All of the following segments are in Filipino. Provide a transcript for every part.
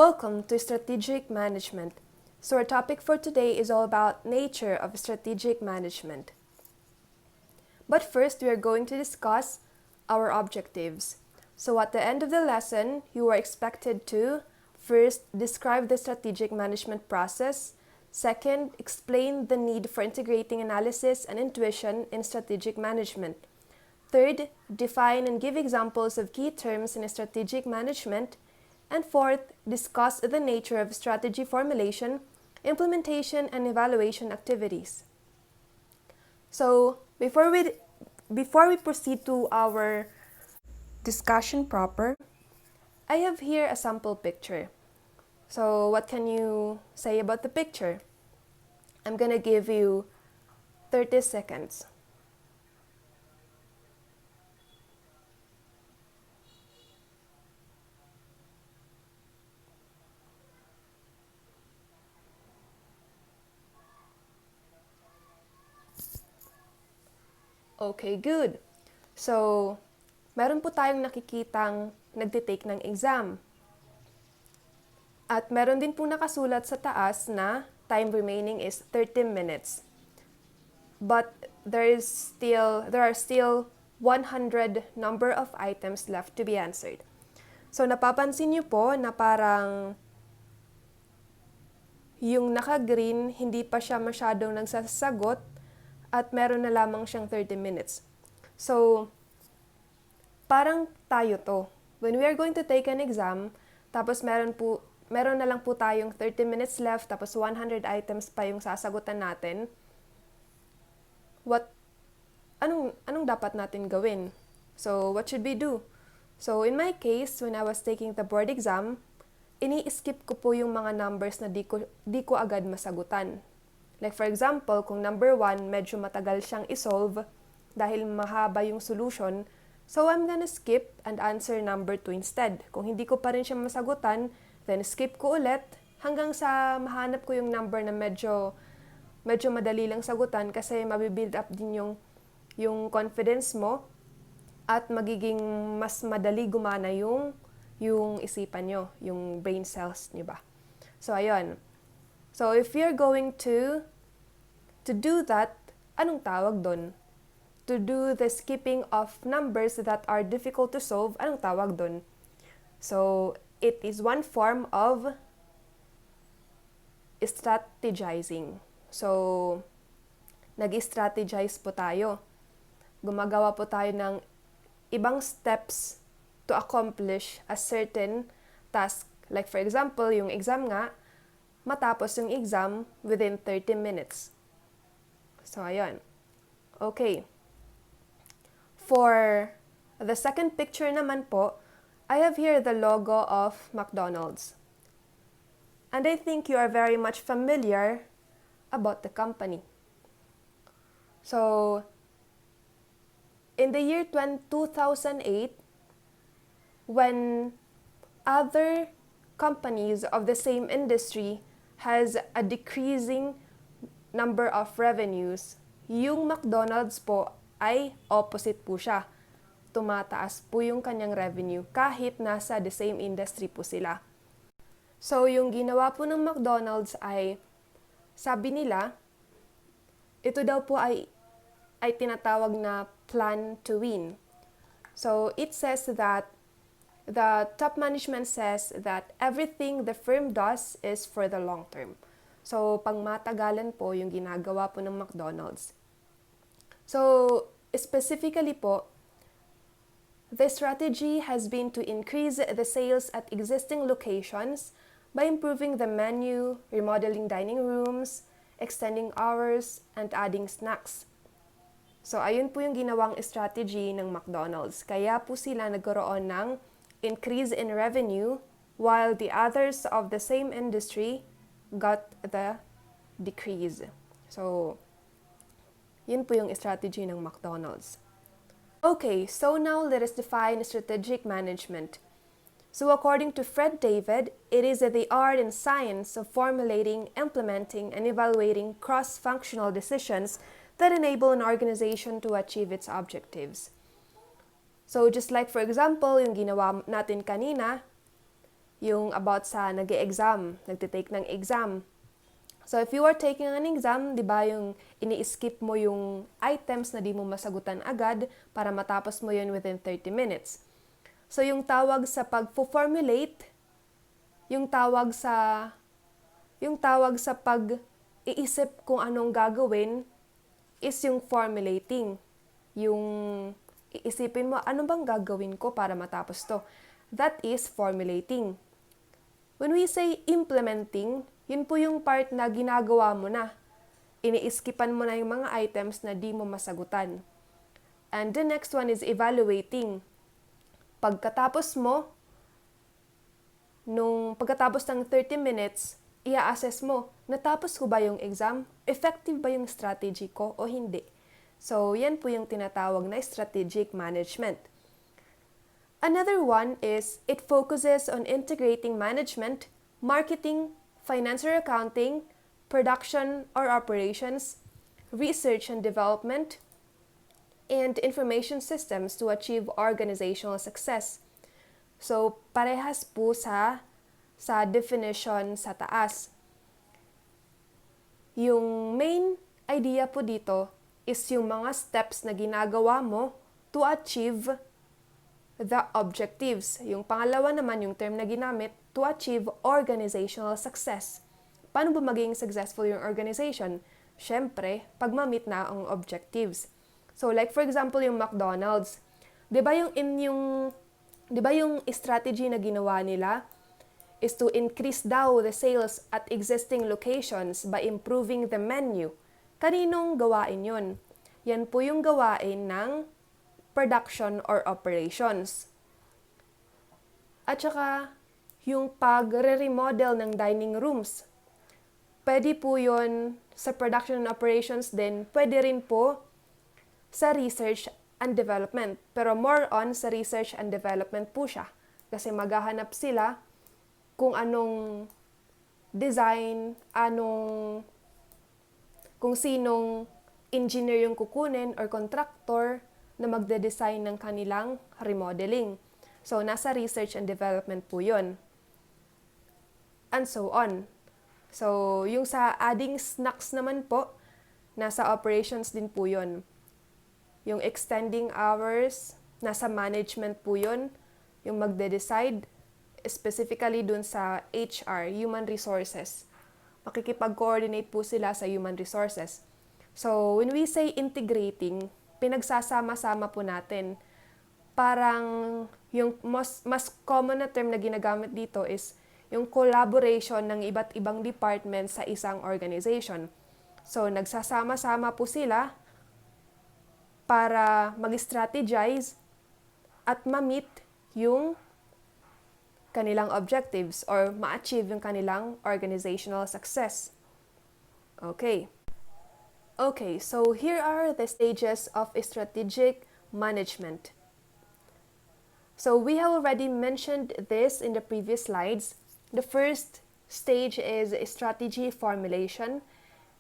Welcome to Strategic Management. So our topic for today is all about nature of strategic management. But first, we are going to discuss our objectives. So at the end of the lesson, you are expected to first, describe the strategic management process. Second, explain the need for integrating analysis and intuition in strategic management. Third, define and give examples of key terms in strategic management. And fourth, discuss the nature of strategy formulation, implementation, and evaluation activities. So, before we proceed to our discussion proper, I have here a sample picture. So, what can you say about the picture? I'm gonna give you 30 seconds. Okay, good. So, meron po tayong nakikitang nagtitake ng exam. At meron din po nakasulat sa taas na time remaining is 30 minutes. But there are still 100 number of items left to be answered. So, napapansin niyo po na parang yung naka-green, hindi pa siya masyadong nagsasagot at meron na lamang siyang 30 minutes. So, parang tayo to. When we are going to take an exam, tapos meron na lang po tayong 30 minutes left, tapos 100 items pa yung sasagutan natin, anong dapat natin gawin? So, what should we do? So, in my case, when I was taking the board exam, ini-skip ko po yung mga numbers na di ko agad masagutan. Like for example, kung number 1, medyo matagal siyang isolve dahil mahaba yung solution, so I'm gonna skip and answer number 2 instead. Kung hindi ko pa rin siya masagutan, then skip ko ulit hanggang sa mahanap ko yung number na medyo madali lang sagutan kasi mabibuild up din yung confidence mo at magiging mas madali gumana yung isipan nyo, yung brain cells nyo ba. So, ayun. So, if you're going to do that, anong tawag doon? To do the skipping of numbers that are difficult to solve, anong tawag doon? So, it is one form of strategizing. So, nag-strategize po tayo. Gumagawa po tayo ng ibang steps to accomplish a certain task. Like for example, yung exam nga, matapos yung exam within 30 minutes. So, ayun. Okay. For the second picture naman po, I have here the logo of McDonald's. And I think you are very much familiar about the company. So, in the year 2008, when other companies of the same industry has a decreasing number of revenues, yung McDonald's po ay opposite po siya. Tumataas po yung kanyang revenue kahit nasa the same industry po sila. So, yung ginawa po ng McDonald's ay, sabi nila, ito daw po ay tinatawag na plan to win. So, it says that the top management says that everything the firm does is for the long term. So, pangmatagalan po yung ginagawa po ng McDonald's. So, specifically po, the strategy has been to increase the sales at existing locations by improving the menu, remodeling dining rooms, extending hours, and adding snacks. So, ayun po yung ginawang strategy ng McDonald's. Kaya po sila nagkaroon ng increase in revenue while the others of the same industry got the decrease. So, yun po yung strategy ng McDonald's. Okay, so now let us define strategic management. So according to Fred David, it is the art and science of formulating, implementing, and evaluating cross-functional decisions that enable an organization to achieve its objectives. So just like for example, yung ginawa natin kanina, yung about sa nag-e-exam, nagtitake ng exam. So, if you are taking an exam, di ba yung ini-skip mo yung items na di mo masagutan agad para matapos mo yun within 30 minutes. So, yung tawag sa pag-formulate, yung tawag sa pag-iisip kung anong gagawin is yung formulating. Yung iisipin mo, ano bang gagawin ko para matapos to? That is formulating. When we say implementing, yun po yung part na ginagawa mo na. Ini-skipan mo na yung mga items na di mo masagutan. And the next one is evaluating. Pagkatapos ng 30 minutes, i-assess mo, natapos ko ba yung exam? Effective ba yung strategy ko o hindi? So, yan po yung tinatawag na strategic management. Another one is, it focuses on integrating management, marketing, finance or accounting, production or operations, research and development, and information systems to achieve organizational success. So, parehas po sa definition sa taas. Yung main idea po dito is yung mga steps na ginagawa mo to achieve the objectives. Yung pangalawa naman, yung term na ginamit, to achieve organizational success. Paano ba maging successful yung organization? Siyempre, pag ma-meet na ang objectives. So, like for example, yung McDonald's. 'Di ba yung strategy na ginawa nila is to increase daw the sales at existing locations by improving the menu. Kaninong gawain yun? Yan po yung gawain ng production or operations. At saka, yung pag-remodel ng dining rooms. Pwede po yun sa production and operations din. Pwede rin po sa research and development. Pero more on sa research and development po siya. Kasi maghahanap sila kung anong design, kung sinong engineer yung kukunin or contractor na magde-design ng kanilang remodeling. So, nasa research and development po yun. And so on. So, yung sa adding snacks naman po, nasa operations din po yun. Yung extending hours, nasa management po yun. Yung magde-decide, specifically dun sa HR, human resources. Makikipag-coordinate po sila sa human resources. So, when we say integrating, pinagsasama-sama po natin. Parang yung mas common na term na ginagamit dito is yung collaboration ng iba't ibang department sa isang organization. So, nagsasama-sama po sila para mag-strategize at ma-meet yung kanilang objectives or ma-achieve yung kanilang organizational success. Okay, so here are the stages of strategic management. So we have already mentioned this in the previous slides. The first stage is strategy formulation.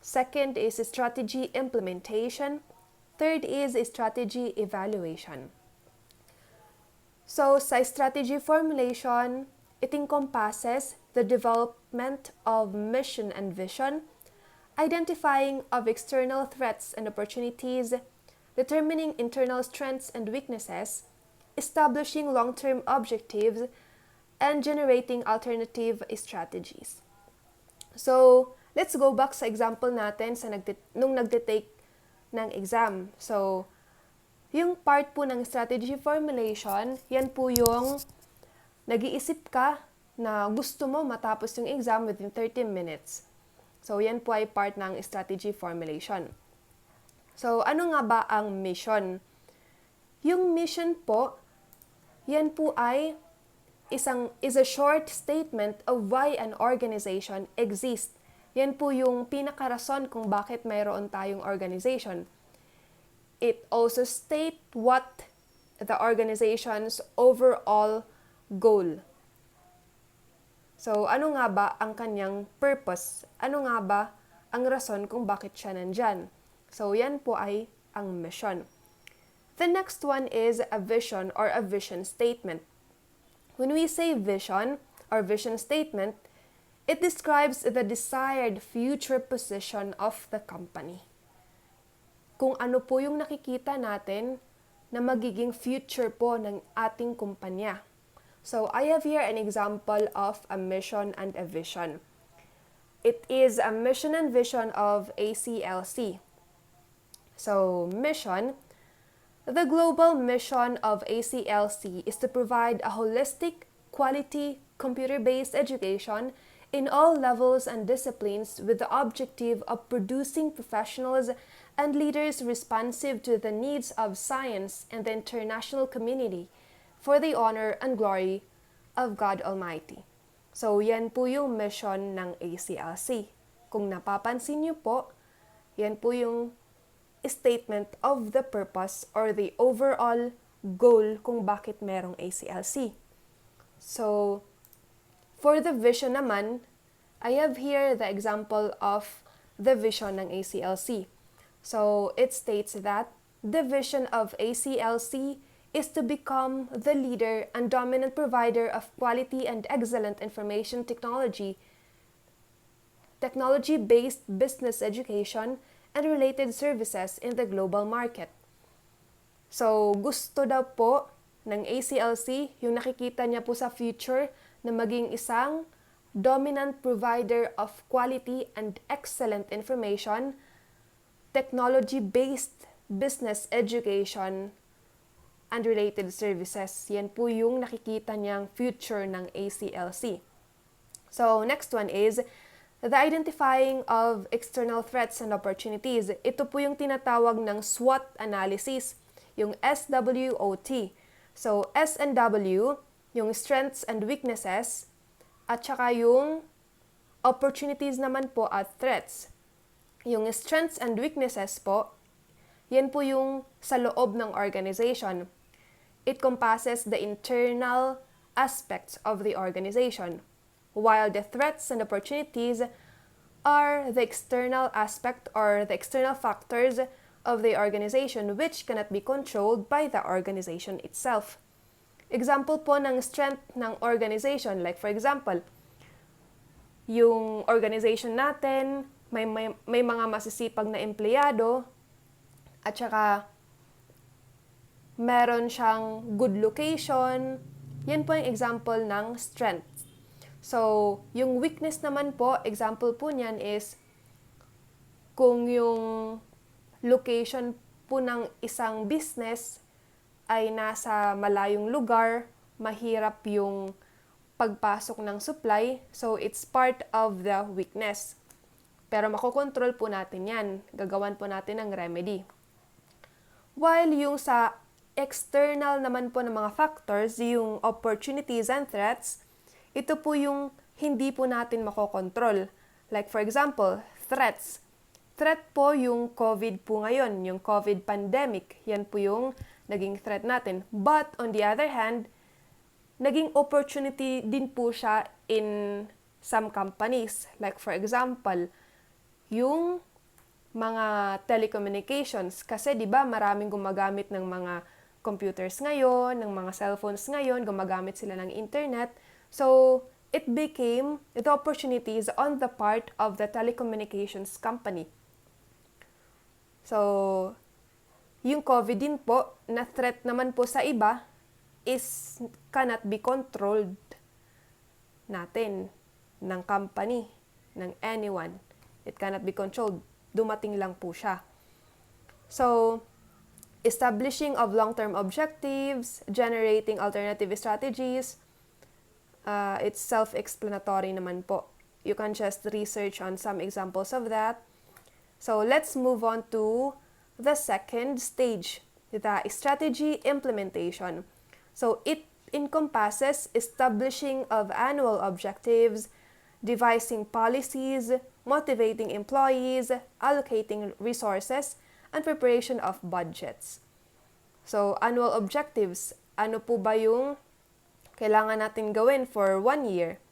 Second is strategy implementation. Third is strategy evaluation. So sa strategy formulation, it encompasses the development of mission and vision, identifying of external threats and opportunities, determining internal strengths and weaknesses, establishing long-term objectives, and generating alternative strategies. So, let's go back sa example natin sa nung nagtitake ng exam. So, yung part po ng strategy formulation, yan po yung nag-iisip ka na gusto mo matapos yung exam within 30 minutes. So, yan po ay part ng strategy formulation. So, ano nga ba ang mission? Yung mission po, yan po ay is a short statement of why an organization exists. Yan po yung pinakarason kung bakit mayroon tayong organization. It also states what the organization's overall goal. So, ano nga ba ang kanyang purpose? Ano nga ba ang rason kung bakit siya nandyan? So, yan po ay ang mission. The next one is a vision or a vision statement. When we say vision, or vision statement, it describes the desired future position of the company. Kung ano po yung nakikita natin na magiging future po ng ating kumpanya. So, I have here an example of a mission and a vision. It is a mission and vision of ACLC. So, mission. The global mission of ACLC is to provide a holistic, quality, computer-based education in all levels and disciplines with the objective of producing professionals and leaders responsive to the needs of science and the international community for the honor and glory of God Almighty. So, yan po yung mission ng ACLC. Kung napapansin niyo po, yan po yung statement of the purpose or the overall goal kung bakit merong ACLC. So, for the vision naman, I have here the example of the vision ng ACLC. So, it states that the vision of ACLC is to become the leader and dominant provider of quality and excellent information technology-based business education and related services in the global market. So, gusto daw po ng ACLC yung nakikita niya po sa future na maging isang dominant provider of quality and excellent information, technology-based business education, and related services. Yan po yung nakikita niyang future ng ACLC. So, next one is the identifying of external threats and opportunities. Ito po yung tinatawag ng SWOT analysis, yung SWOT. So, S and W, yung strengths and weaknesses, at saka yung opportunities naman po at threats. Yung strengths and weaknesses po, yan po yung sa loob ng organization. It compasses the internal aspects of the organization, while the threats and opportunities are the external aspect or the external factors of the organization which cannot be controlled by the organization itself. Example po ng strength ng organization, like for example, yung organization natin, may mga masisipag na empleyado, at saka meron siyang good location. Yan po yung example ng strength. So, yung weakness naman po, example po niyan is kung yung location po ng isang business ay nasa malayong lugar, mahirap yung pagpasok ng supply, so it's part of the weakness. Pero makokontrol po natin yan. Gagawan po natin ng remedy. While yung sa external naman po ng mga factors, yung opportunities and threats, ito po yung hindi po natin makokontrol. Like for example, threats. Threat po yung COVID po ngayon, yung COVID pandemic. Yan po yung naging threat natin. But on the other hand, naging opportunity din po siya in some companies. Like for example, yung mga telecommunications. Kasi di ba maraming gumagamit ng mga computers ngayon, ng mga cellphones ngayon, gumagamit sila ng internet. So, it became the opportunities on the part of the telecommunications company. So, yung COVID din po, na threat naman po sa iba, is cannot be controlled natin, ng company, ng anyone. It cannot be controlled. Dumating lang po siya. So, establishing of long-term objectives, generating alternative strategies, it's self-explanatory naman po. You can just research on some examples of that. So, let's move on to the second stage, the strategy implementation. So, it encompasses establishing of annual objectives, devising policies, motivating employees, allocating resources, and preparation of budgets. So, annual objectives. Ano po ba yung kailangan natin gawin for 1 year?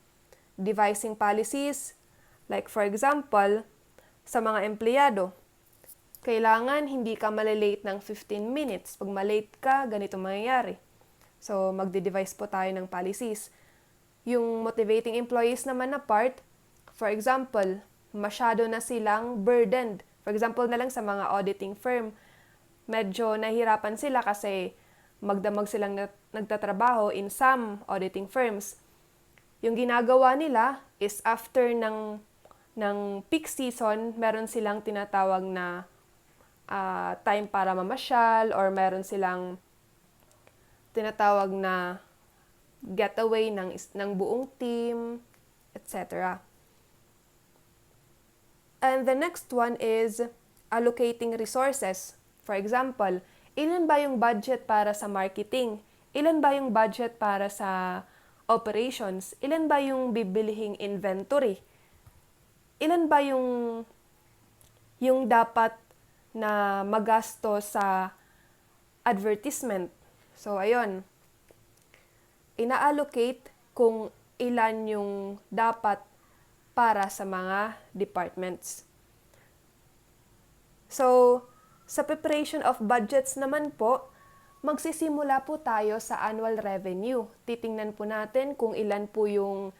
Devising policies, like for example, sa mga empleyado, kailangan hindi ka malilate ng 15 minutes. Pag malate ka, ganito mangyayari. So, magde-devise po tayo ng policies. Yung motivating employees naman na part, for example, masyado na silang burdened. For example na lang sa mga auditing firm, medyo nahihirapan sila kasi magdamag silang nagtatrabaho in some auditing firms. Yung ginagawa nila is after ng peak season, meron silang tinatawag na time para mamasyal or meron silang tinatawag na getaway ng buong team, etc. And the next one is allocating resources. For example, ilan ba yung budget para sa marketing? Ilan ba yung budget para sa operations? Ilan ba yung bibilihing inventory? Ilan ba yung dapat na magasto sa advertisement? So, ayun. Ina-allocate kung ilan yung dapat para sa mga departments. So, sa preparation of budgets naman po, magsisimula po tayo sa annual revenue. Titingnan po natin kung ilan po yung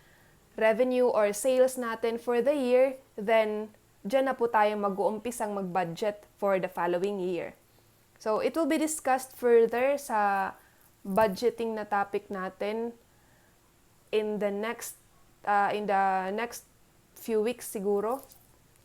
revenue or sales natin for the year, then dyan na po tayo mag-uumpisang mag-budget for the following year. So, it will be discussed further sa budgeting na topic natin in the next few weeks siguro.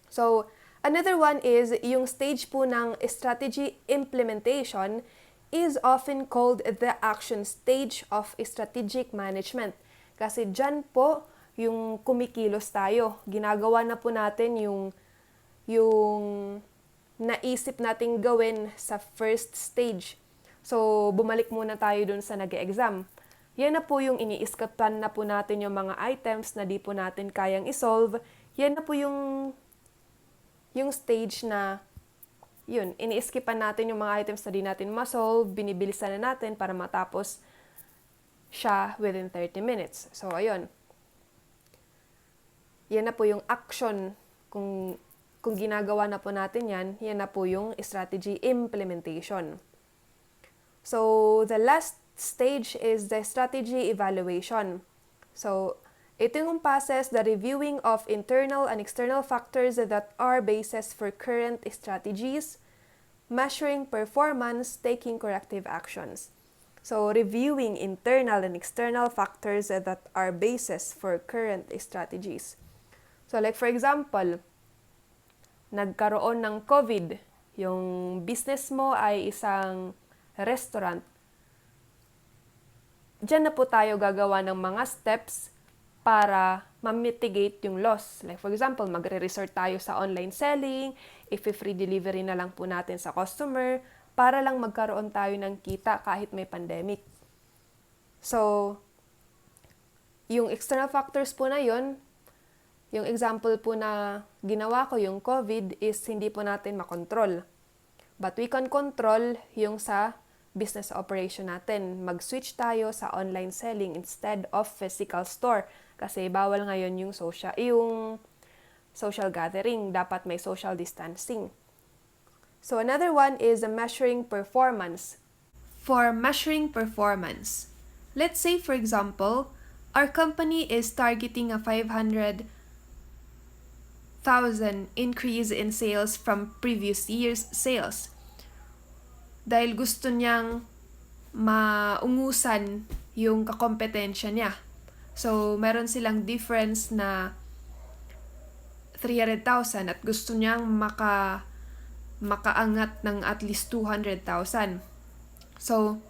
So, another one is yung stage po ng strategy implementation is often called the action stage of strategic management. Kasi dyan po yung kumikilos tayo. Ginagawa na po natin yung naisip nating gawin sa first stage. So, bumalik muna tayo dun sa nag-exam. Yan na po yung ini-skipan na po natin yung mga items na di po natin kayang isolve. Yan na po yung stage na yun, ini-skipan natin yung mga items na di natin ma-solve, binibilisan na natin para matapos siya within 30 minutes. So, ayun. Yan na po yung action. Kung ginagawa na po natin yan na po yung strategy implementation. So, the last stage is the strategy evaluation. So, ito yung passes the reviewing of internal and external factors that are basis for current strategies, measuring performance, taking corrective actions. So, reviewing internal and external factors that are basis for current strategies. So, like for example, nagkaroon ng COVID, yung business mo ay isang restaurant. Diyan na po tayo gagawa ng mga steps para ma-mitigate yung loss. Like for example, magre-resort tayo sa online selling, if-free delivery na lang po natin sa customer, para lang magkaroon tayo ng kita kahit may pandemic. So, yung external factors po na yun, yung example po na ginawa ko, yung COVID, is hindi po natin makontrol. But we can control yung sa business operation natin. Mag-switch tayo sa online selling instead of physical store. Kasi bawal ngayon yung social gathering. Dapat may social distancing. So another one is measuring performance. For measuring performance, let's say for example, our company is targeting a 500,000 increase in sales from previous year's sales. Dahil gusto niyang maungusan yung kakompetensya niya. So, meron silang difference na 300,000 at gusto niyang makaangat ng at least 200,000. So,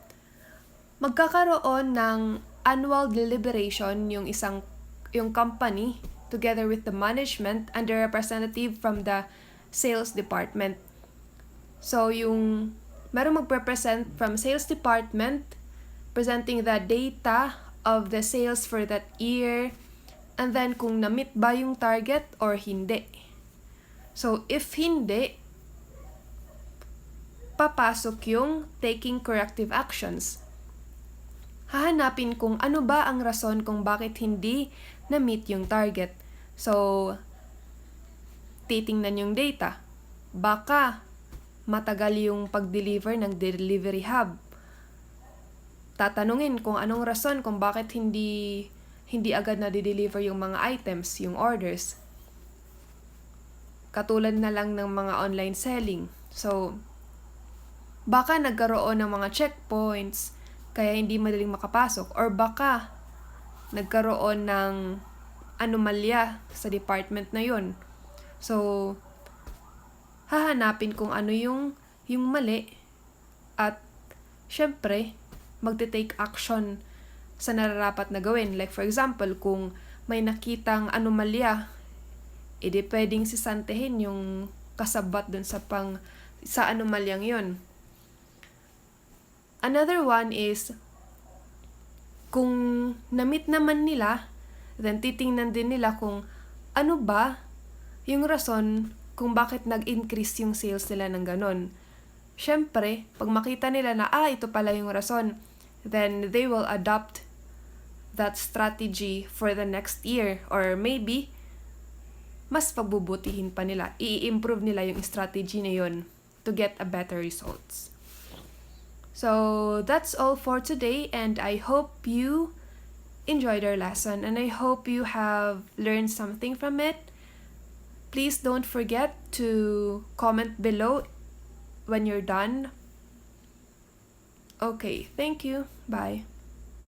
magkakaroon ng annual deliberation yung company together with the management and the representative from the sales department. So, merong magpe-present from sales department presenting the data of the sales for that year and then kung na-meet ba yung target or hindi. So, if hindi, papasok yung taking corrective actions. Hahanapin kung ano ba ang rason kung bakit hindi na-meet yung target. So, titingnan yung data. Baka matagal yung pag-deliver ng delivery hub. Tatanungin kung anong rason kung bakit hindi hindi agad na di-deliver yung mga items, yung orders. Katulad na lang ng mga online selling. So, baka nagkaroon ng mga checkpoints kaya hindi madaling makapasok, or baka nagkaroon ng anomalya sa department na yun. So, hahanapin kung ano yung mali at syempre, magte-take action sa nararapat na gawin. Like for example, kung may nakitang anomalya, edi pwedeng sisantehin yung kasabat dun sa anomalyang yun. Another one is, kung na-meet naman nila, then titingnan din nila kung ano ba yung rason kung bakit nag-increase yung sales nila ng ganon. Syempre, pag makita nila na, ito pala yung rason, then they will adopt that strategy for the next year. Or maybe, mas pagbubutihin pa nila. I-improve nila yung strategy na yun to get a better results. So, that's all for today, and I hope you enjoyed our lesson, and I hope you have learned something from it. Please don't forget to comment below when you're done. Okay, thank you. Bye.